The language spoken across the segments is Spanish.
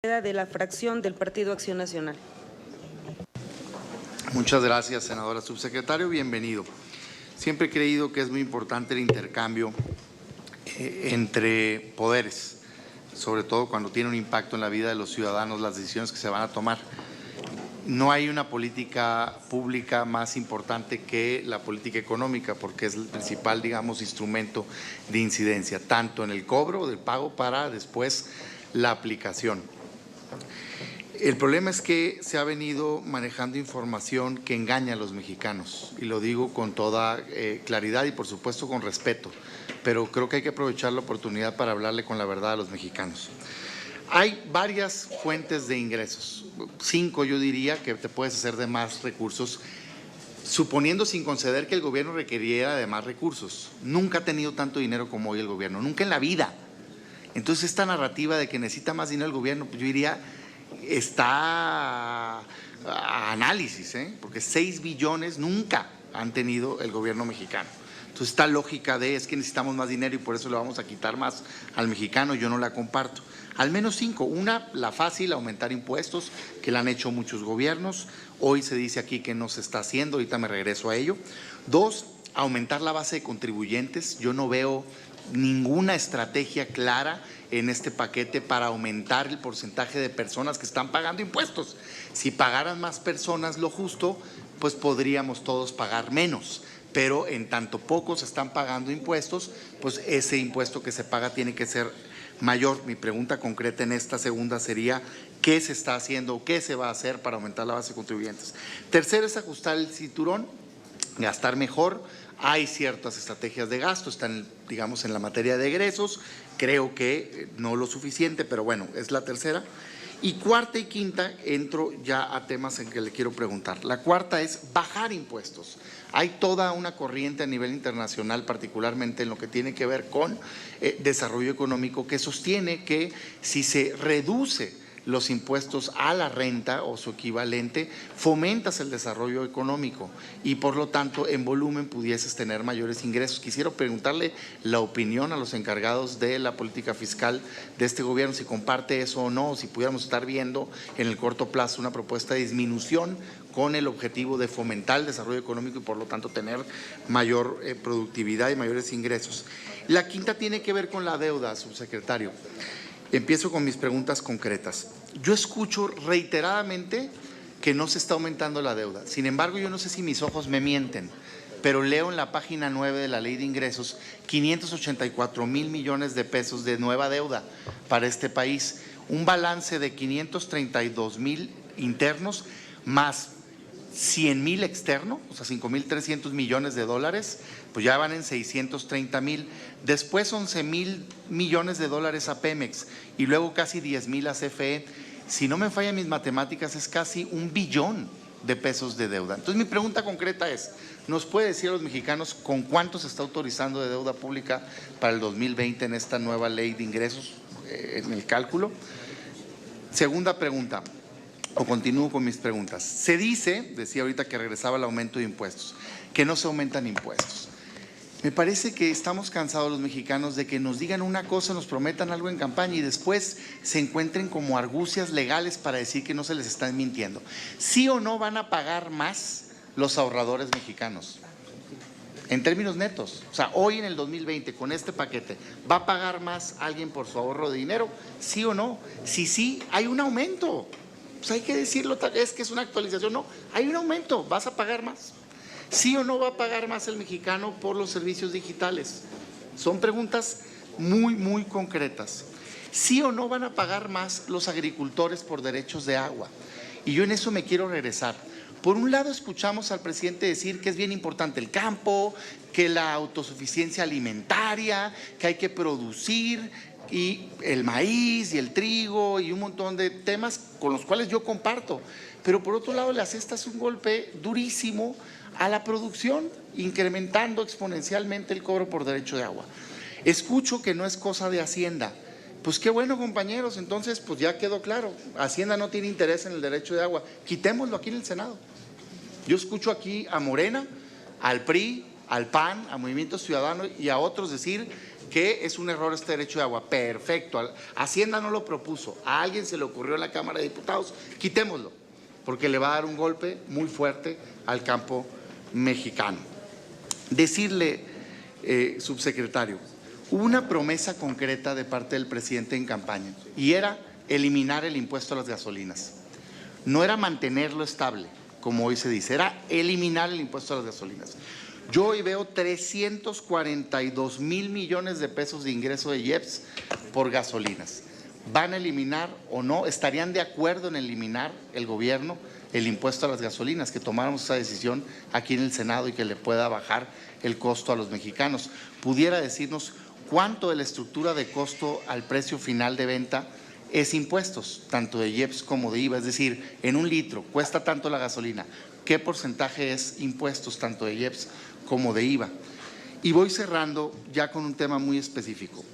de la fracción del Partido Acción Nacional. Muchas gracias, senadora subsecretario. Bienvenido. Siempre he creído que es muy importante el intercambio entre poderes, sobre todo cuando tiene un impacto en la vida de los ciudadanos, las decisiones que se van a tomar. No hay una política pública más importante que la política económica, porque es el principal, digamos, instrumento de incidencia, tanto en el cobro del pago para después la aplicación. El problema es que se ha venido manejando información que engaña a los mexicanos, y lo digo con toda claridad y por supuesto con respeto, pero creo que hay que aprovechar la oportunidad para hablarle con la verdad a los mexicanos. Hay varias fuentes de ingresos, 5 yo diría que te puedes hacer de más recursos, suponiendo sin conceder que el gobierno requiriera de más recursos. Nunca ha tenido tanto dinero como hoy el gobierno, nunca en la vida. Entonces esta narrativa de que necesita más dinero el gobierno, pues yo diría, está a análisis, porque 6 billones nunca han tenido el gobierno mexicano. Entonces esta lógica de es que necesitamos más dinero y por eso le vamos a quitar más al mexicano, yo no la comparto. Al menos 5, una, la fácil, aumentar impuestos, que la han hecho muchos gobiernos, hoy se dice aquí que no se está haciendo, ahorita me regreso a ello. 2, aumentar la base de contribuyentes, yo no veo ninguna estrategia clara en este paquete para aumentar el porcentaje de personas que están pagando impuestos. Si pagaran más personas lo justo, pues podríamos todos pagar menos, pero en tanto pocos están pagando impuestos, pues ese impuesto que se paga tiene que ser mayor. Mi pregunta concreta en esta segunda sería, ¿qué se está haciendo, qué se va a hacer para aumentar la base de contribuyentes? Tercero es ajustar el cinturón, gastar mejor. Hay ciertas estrategias de gasto, están, digamos, en la materia de egresos, creo que no lo suficiente, pero bueno, es la tercera. Y cuarta y quinta, entro ya a temas en que le quiero preguntar. La cuarta es bajar impuestos. Hay toda una corriente a nivel internacional, particularmente en lo que tiene que ver con desarrollo económico, que sostiene que si se reduce los impuestos a la renta o su equivalente, fomentas el desarrollo económico y por lo tanto en volumen pudieses tener mayores ingresos. Quisiera preguntarle la opinión a los encargados de la política fiscal de este gobierno, si comparte eso o no, o si pudiéramos estar viendo en el corto plazo una propuesta de disminución con el objetivo de fomentar el desarrollo económico y por lo tanto tener mayor productividad y mayores ingresos. La quinta tiene que ver con la deuda, subsecretario. Empiezo con mis preguntas concretas. Yo escucho reiteradamente que no se está aumentando la deuda. Sin embargo, yo no sé si mis ojos me mienten, pero leo en la página 9 de la Ley de Ingresos 584,000 millones de pesos de nueva deuda para este país. Un balance de 532,000 internos más 100,000 externo, o sea 5,300 millones de dólares, pues ya van en 630,000, después 11,000 millones de dólares a Pemex y luego casi 10,000 a CFE. Si no me fallan mis matemáticas, es casi 1 billón de pesos de deuda. Entonces mi pregunta concreta es, ¿nos puede decir a los mexicanos con cuánto se está autorizando de deuda pública para el 2020 en esta nueva ley de ingresos, en el cálculo? Segunda pregunta. O continúo con mis preguntas. Se dice, decía ahorita que regresaba el aumento de impuestos, que no se aumentan impuestos. Me parece que estamos cansados los mexicanos de que nos digan una cosa, nos prometan algo en campaña y después se encuentren como argucias legales para decir que no se les están mintiendo. ¿Sí o no van a pagar más los ahorradores mexicanos? En términos netos, o sea, hoy en el 2020 con este paquete, ¿va a pagar más alguien por su ahorro de dinero? ¿Sí o no? Si sí, hay un aumento. Pues hay que decirlo, es que es una actualización, no, hay un aumento, vas a pagar más. ¿Sí o no va a pagar más el mexicano por los servicios digitales? Son preguntas muy, muy concretas. ¿Sí o no van a pagar más los agricultores por derechos de agua? Y yo en eso me quiero regresar. Por un lado escuchamos al presidente decir que es bien importante el campo, que la autosuficiencia alimentaria, que hay que producir, y el maíz y el trigo y un montón de temas con los cuales yo comparto, pero por otro lado le asestas un golpe durísimo a la producción, incrementando exponencialmente el cobro por derecho de agua. Escucho que no es cosa de Hacienda. Pues qué bueno, compañeros, entonces pues ya quedó claro, Hacienda no tiene interés en el derecho de agua, quitémoslo aquí en el Senado. Yo escucho aquí a Morena, al PRI, al PAN, a Movimiento Ciudadano y a otros decir que es un error este derecho de agua. Perfecto, Hacienda no lo propuso, a alguien se le ocurrió en la Cámara de Diputados, quitémoslo, porque le va a dar un golpe muy fuerte al campo mexicano. Decirle, subsecretario, hubo una promesa concreta de parte del presidente en campaña y era eliminar el impuesto a las gasolinas. No era mantenerlo estable, como hoy se dice, era eliminar el impuesto a las gasolinas. Yo hoy veo 342,000 millones de pesos de ingreso de IEPS por gasolinas. ¿Van a eliminar o no? ¿Estarían de acuerdo en eliminar el gobierno el impuesto a las gasolinas? Que tomáramos esa decisión aquí en el Senado y que le pueda bajar el costo a los mexicanos. ¿Pudiera decirnos cuánto de la estructura de costo al precio final de venta es impuestos, tanto de IEPS como de IVA? Es decir, en un litro cuesta tanto la gasolina, ¿qué porcentaje es impuestos tanto de IEPS como de IVA? Y voy cerrando ya con un tema muy específico.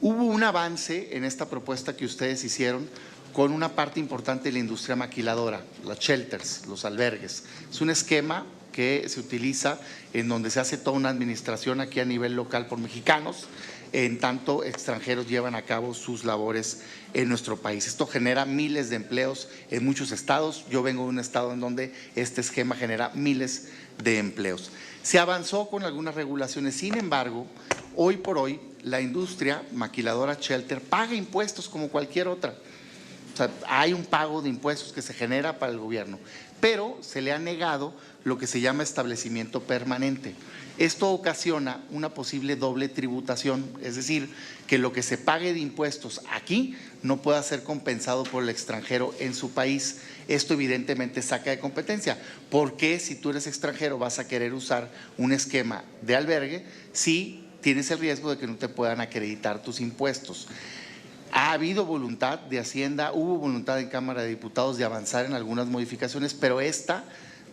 Hubo un avance en esta propuesta que ustedes hicieron con una parte importante de la industria maquiladora, las shelters, los albergues. Es un esquema que se utiliza en donde se hace toda una administración aquí a nivel local por mexicanos, en tanto extranjeros llevan a cabo sus labores en nuestro país. Esto genera miles de empleos en muchos estados. Yo vengo de un estado en donde este esquema genera miles de empleos. Se avanzó con algunas regulaciones, sin embargo, hoy por hoy la industria maquiladora shelter paga impuestos como cualquier otra. O sea, hay un pago de impuestos que se genera para el gobierno, pero se le ha negado lo que se llama establecimiento permanente. Esto ocasiona una posible doble tributación, es decir, que lo que se pague de impuestos aquí no pueda ser compensado por el extranjero en su país. Esto evidentemente saca de competencia, porque si tú eres extranjero vas a querer usar un esquema de albergue si tienes el riesgo de que no te puedan acreditar tus impuestos. Ha habido voluntad de Hacienda, hubo voluntad en Cámara de Diputados de avanzar en algunas modificaciones, pero esta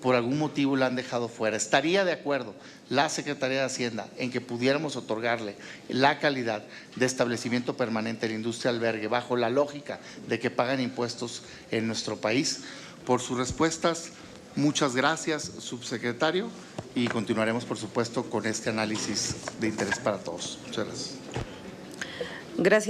por algún motivo la han dejado fuera. ¿Estaría de acuerdo la Secretaría de Hacienda en que pudiéramos otorgarle la calidad de establecimiento permanente a la industria albergue bajo la lógica de que pagan impuestos en nuestro país? Por sus respuestas, muchas gracias, subsecretario, y continuaremos, por supuesto, con este análisis de interés para todos. Muchas gracias. Gracias.